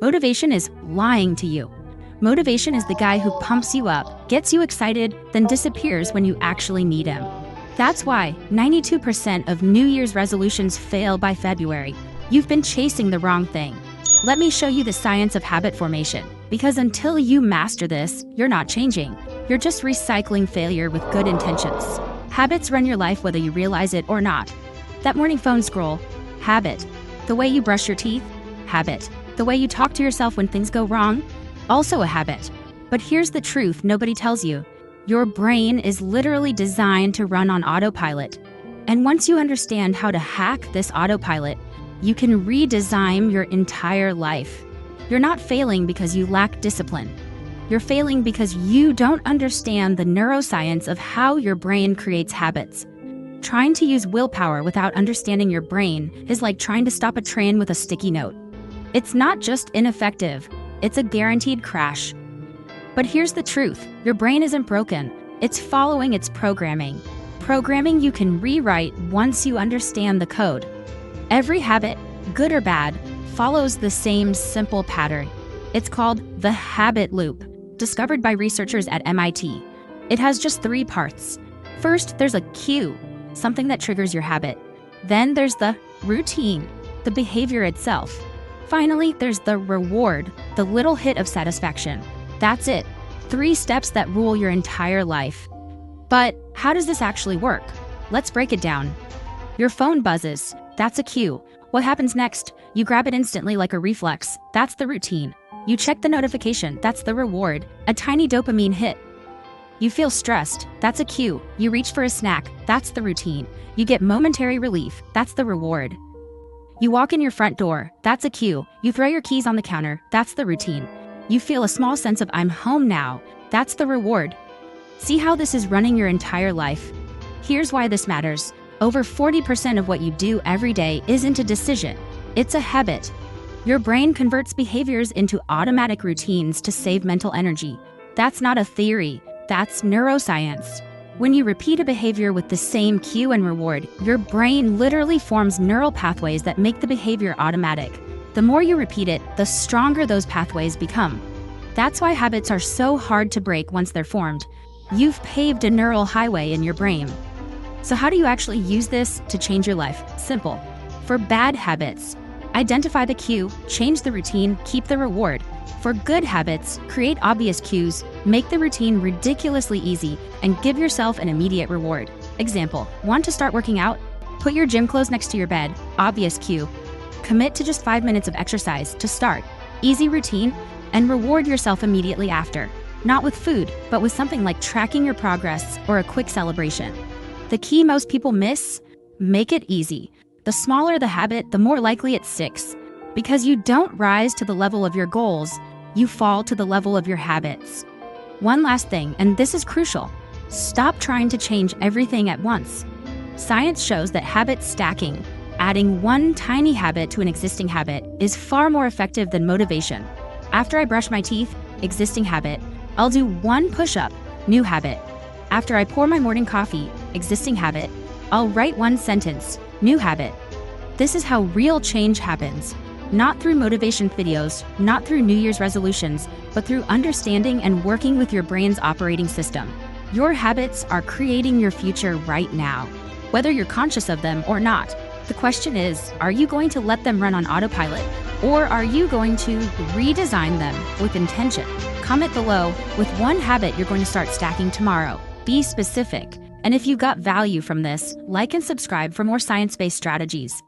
Motivation is lying to you. Motivation is the guy who pumps you up, gets you excited, then disappears when you actually need him. That's why 92% of New Year's resolutions fail by February. You've been chasing the wrong thing. Let me show you the science of habit formation, because until you master this, you're not changing. You're just recycling failure with good intentions. Habits run your life whether you realize it or not. That morning phone scroll, habit. The way you brush your teeth, habit. The way you talk to yourself when things go wrong, also a habit. But here's the truth nobody tells you. Your brain is literally designed to run on autopilot. And once you understand how to hack this autopilot, you can redesign your entire life. You're not failing because you lack discipline. You're failing because you don't understand the neuroscience of how your brain creates habits. Trying to use willpower without understanding your brain is like trying to stop a train with a sticky note. It's not just ineffective, it's a guaranteed crash. But here's the truth, your brain isn't broken, it's following its programming. Programming you can rewrite once you understand the code. Every habit, good or bad, follows the same simple pattern. It's called the habit loop, discovered by researchers at MIT. It has just 3 parts. First, there's a cue, something that triggers your habit. Then there's the routine, the behavior itself. Finally, there's the reward, the little hit of satisfaction. That's it. 3 steps that rule your entire life. But how does this actually work? Let's break it down. Your phone buzzes. That's a cue. What happens next? You grab it instantly like a reflex. That's the routine. You check the notification. That's the reward. A tiny dopamine hit. You feel stressed. That's a cue. You reach for a snack. That's the routine. You get momentary relief. That's the reward. You walk in your front door. That's a cue. You throw your keys on the counter. That's the routine. You feel a small sense of I'm home now. That's the reward. See how this is running your entire life? Here's why this matters. Over 40% of what you do every day isn't a decision. It's a habit. Your brain converts behaviors into automatic routines to save mental energy. That's not a theory. That's neuroscience. When you repeat a behavior with the same cue and reward, your brain literally forms neural pathways that make the behavior automatic. The more you repeat it, the stronger those pathways become. That's why habits are so hard to break once they're formed. You've paved a neural highway in your brain. So how do you actually use this to change your life? Simple. For bad habits, identify the cue, change the routine, keep the reward. For good habits, create obvious cues, make the routine ridiculously easy, and give yourself an immediate reward. Example, want to start working out? Put your gym clothes next to your bed. Obvious cue. Commit to just 5 minutes of exercise to start. Easy routine, and reward yourself immediately after. Not with food, but with something like tracking your progress or a quick celebration. The key most people miss? Make it easy. The smaller the habit, the more likely it sticks. Because you don't rise to the level of your goals, you fall to the level of your habits. One last thing, and this is crucial. Stop trying to change everything at once. Science shows that habit stacking, adding one tiny habit to an existing habit, is far more effective than motivation. After I brush my teeth, existing habit, I'll do 1 push-up, new habit. After I pour my morning coffee, existing habit, I'll write 1 sentence, new habit. This is how real change happens. Not through motivation videos, not through New Year's resolutions, but through understanding and working with your brain's operating system. Your habits are creating your future right now, whether you're conscious of them or not. The question is, are you going to let them run on autopilot, or are you going to redesign them with intention? Comment below with 1 habit you're going to start stacking tomorrow. Be specific. And if you got value from this, like and subscribe for more science-based strategies.